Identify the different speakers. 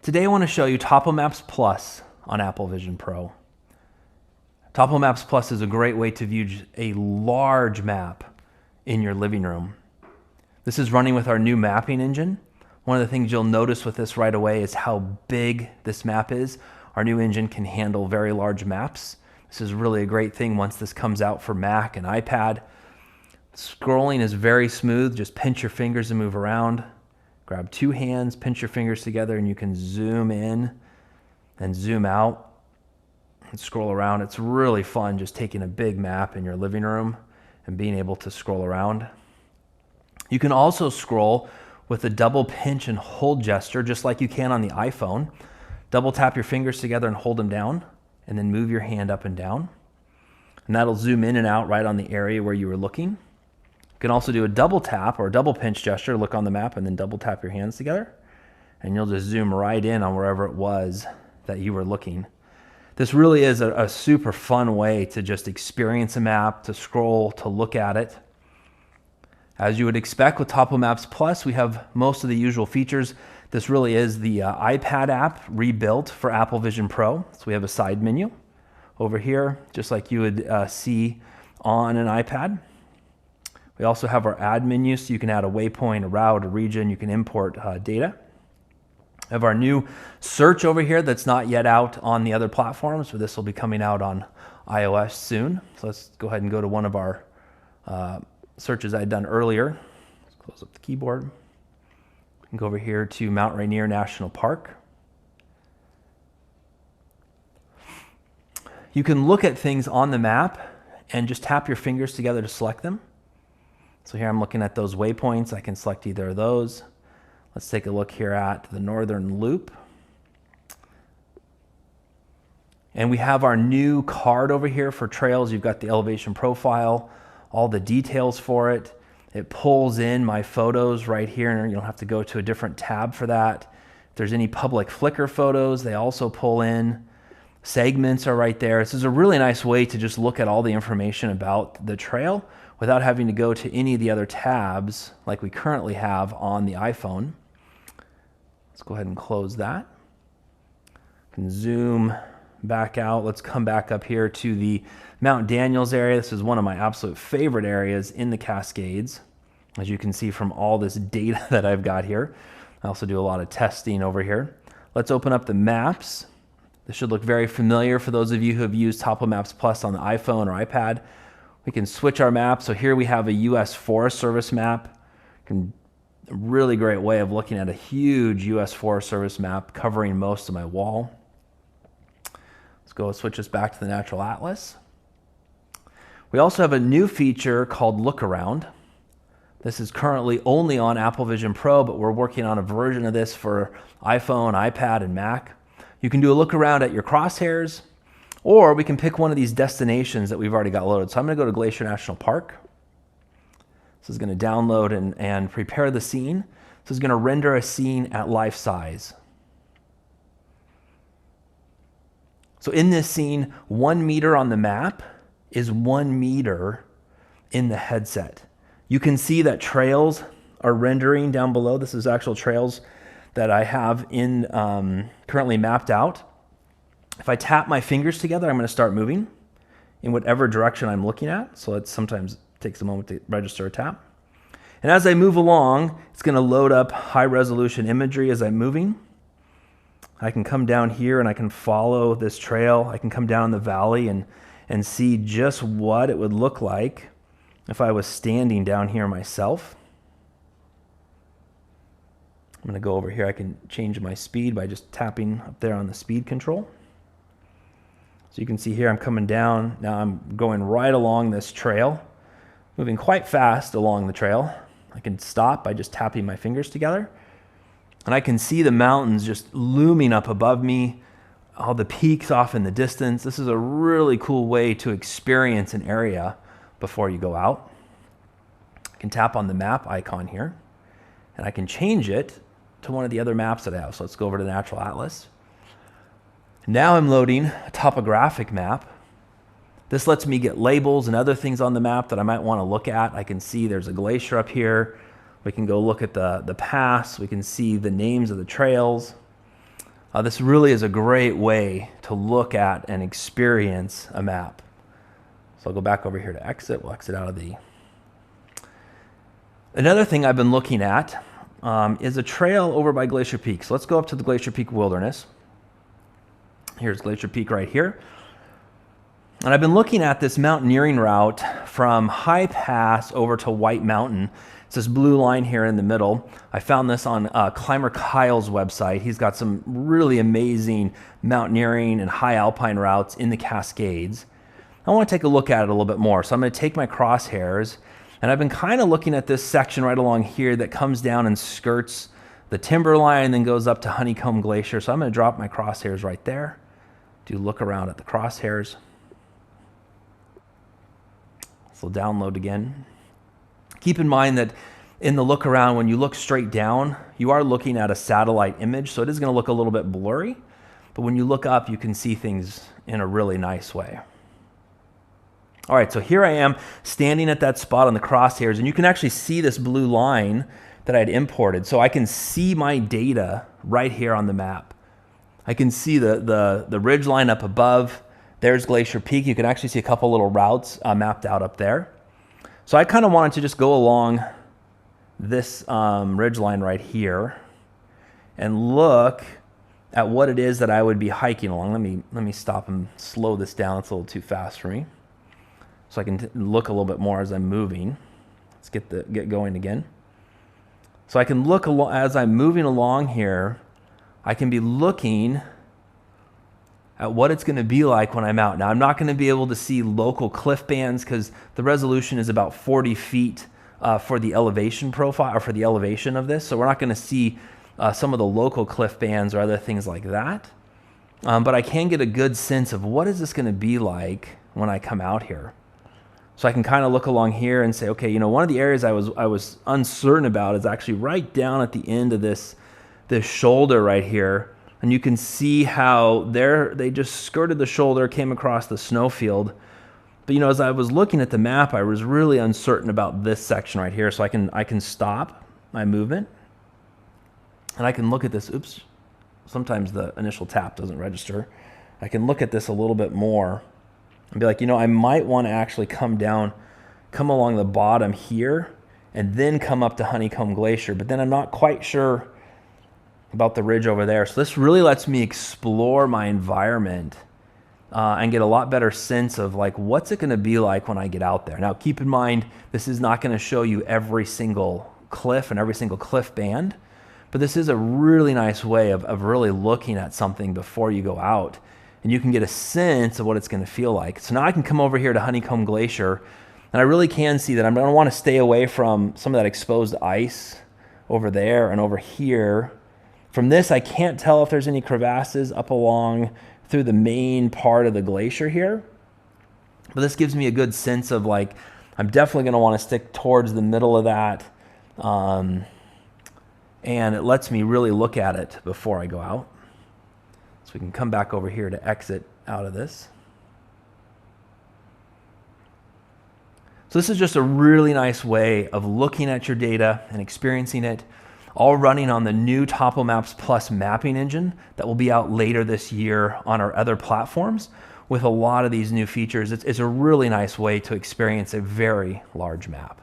Speaker 1: Today I want to show you Topo Maps Plus on Apple Vision Pro. Topo Maps Plus is a great way to view a large map in your living room. This is running with our new mapping engine. One of the things you'll notice with this right away is how big this map is. Our new engine can handle very large maps. This is really a great thing once this comes out for Mac and iPad. Scrolling is very smooth. Just pinch your fingers and move around. Grab two hands, pinch your fingers together, and you can zoom in and zoom out and scroll around. It's really fun just taking a big map in your living room and being able to scroll around. You can also scroll with a double pinch and hold gesture, just like you can on the iPhone. Double tap your fingers together and hold them down, and then move your hand up and down. And that'll zoom in and out right on the area where you were looking. You can also do a double tap or a double pinch gesture, look on the map, and then double tap your hands together. And you'll just zoom right in on wherever it was that you were looking. This really is a super fun way to just experience a map, to scroll, to look at it. As you would expect with Topo Maps Plus, we have most of the usual features. This really is the iPad app rebuilt for Apple Vision Pro. So we have a side menu over here, just like you would see on an iPad. We also have our add menu, so you can add a waypoint, a route, a region. You can import data. We have our new search over here that's not yet out on the other platforms, so this will be coming out on iOS soon. So let's go ahead and go to one of our searches I had done earlier. Let's close up the keyboard. We can go over here to Mount Rainier National Park. You can look at things on the map and just tap your fingers together to select them. So here I'm looking at those waypoints. I can select either of those. Let's take a look here at the Northern Loop. And we have our new card over here for trails. You've got the elevation profile, all the details for it. It pulls in my photos right here, and you don't have to go to a different tab for that. If there's any public Flickr photos, they also pull in. Segments are right there. This is a really nice way to just look at all the information about the trail without having to go to any of the other tabs like we currently have on the iPhone. Let's go ahead and close that. You can zoom back out. Let's come back up here to the Mount Daniels area. This is one of my absolute favorite areas in the Cascades, as you can see from all this data that I've got here. I also do a lot of testing over here. Let's open up the maps. This should look very familiar for those of you who have used Topo Maps Plus on the iPhone or iPad. We can switch our map. So here we have a U.S. Forest Service map. A really great way of looking at a huge U.S. Forest Service map covering most of my wall. Let's go switch this back to the Natural Atlas. We also have a new feature called Look Around. This is currently only on Apple Vision Pro, but we're working on a version of this for iPhone, iPad, and Mac. You can do a look around at your crosshairs, or we can pick one of these destinations that we've already got loaded. So I'm going to go to Glacier National Park. This is going to download and prepare the scene. This is going to render a scene at life size. So in this scene, 1 meter on the map is 1 meter in the headset. You can see that trails are rendering down below. This is actual trails that I have currently mapped out. If I tap my fingers together, I'm going to start moving in whatever direction I'm looking at. So it sometimes takes a moment to register a tap. And as I move along, it's going to load up high resolution imagery as I'm moving. I can come down here and I can follow this trail. I can come down the valley and see just what it would look like if I was standing down here myself. I'm going to go over here. I can change my speed by just tapping up there on the speed control. So you can see here I'm coming down. Now I'm going right along this trail, moving quite fast along the trail. I can stop by just tapping my fingers together. And I can see the mountains just looming up above me, all the peaks off in the distance. This is a really cool way to experience an area before you go out. I can tap on the map icon here, and I can change it to one of the other maps that I have. So let's go over to the Natural Atlas. Now I'm loading a topographic map. This lets me get labels and other things on the map that I might want to look at. I can see there's a glacier up here. We can go look at the pass. We can see the names of the trails. This really is a great way to look at and experience a map. So I'll go back over here to exit. We'll exit out of the... Another thing I've been looking at is a trail over by Glacier Peak. So let's go up to the Glacier Peak Wilderness. Here's Glacier Peak right here. And I've been looking at this mountaineering route from High Pass over to White Mountain. It's this blue line here in the middle. I found this on Climber Kyle's website. He's got some really amazing mountaineering and high alpine routes in the Cascades. I want to take a look at it a little bit more. So I'm going to take my crosshairs, and I've been kind of looking at this section right along here that comes down and skirts the timberline and then goes up to Honeycomb Glacier. So I'm going to drop my crosshairs right there. Do look around at the crosshairs. So download again. Keep in mind that in the look around, when you look straight down, you are looking at a satellite image, so it is going to look a little bit blurry. But when you look up, you can see things in a really nice way. All right, so here I am standing at that spot on the crosshairs, and you can actually see this blue line that I had imported. So I can see my data right here on the map. I can see the ridge line up above. There's Glacier Peak. You can actually see a couple little routes mapped out up there. So I kind of wanted to just go along this ridge line right here and look at what it is that I would be hiking along. Let me stop and slow this down. It's a little too fast for me. So I can look a little bit more as I'm moving. Let's get going again. So I can look as I'm moving along here. I can be looking at what it's going to be like when I'm out. Now, I'm not going to be able to see local cliff bands because the resolution is about 40 feet for the elevation profile, or for the elevation of this. So we're not going to see some of the local cliff bands or other things like that. But I can get a good sense of what is this going to be like when I come out here. So I can kind of look along here and say, okay, one of the areas I was uncertain about is actually right down at the end of this shoulder right here. And you can see how they just skirted the shoulder, came across the snowfield. But as I was looking at the map, I was really uncertain about this section right here. So I can stop my movement, and I can look at this. Oops, sometimes the initial tap doesn't register. I can look at this a little bit more and be like, I might want to actually come along the bottom here, and then come up to Honeycomb Glacier. But then I'm not quite sure about the ridge over there. So this really lets me explore my environment and get a lot better sense of what's it going to be like when I get out there. Now, keep in mind, this is not going to show you every single cliff and every single cliff band, but this is a really nice way of really looking at something before you go out, and you can get a sense of what it's going to feel like. So now I can come over here to Honeycomb Glacier, and I really can see that I'm going to want to stay away from some of that exposed ice over there and over here. From this, I can't tell if there's any crevasses up along through the main part of the glacier here. But this gives me a good sense of I'm definitely going to want to stick towards the middle of that. And it lets me really look at it before I go out. So we can come back over here to exit out of this. So this is just a really nice way of looking at your data and experiencing it, all running on the new Topo Maps Plus mapping engine that will be out later this year on our other platforms with a lot of these new features. It's a really nice way to experience a very large map.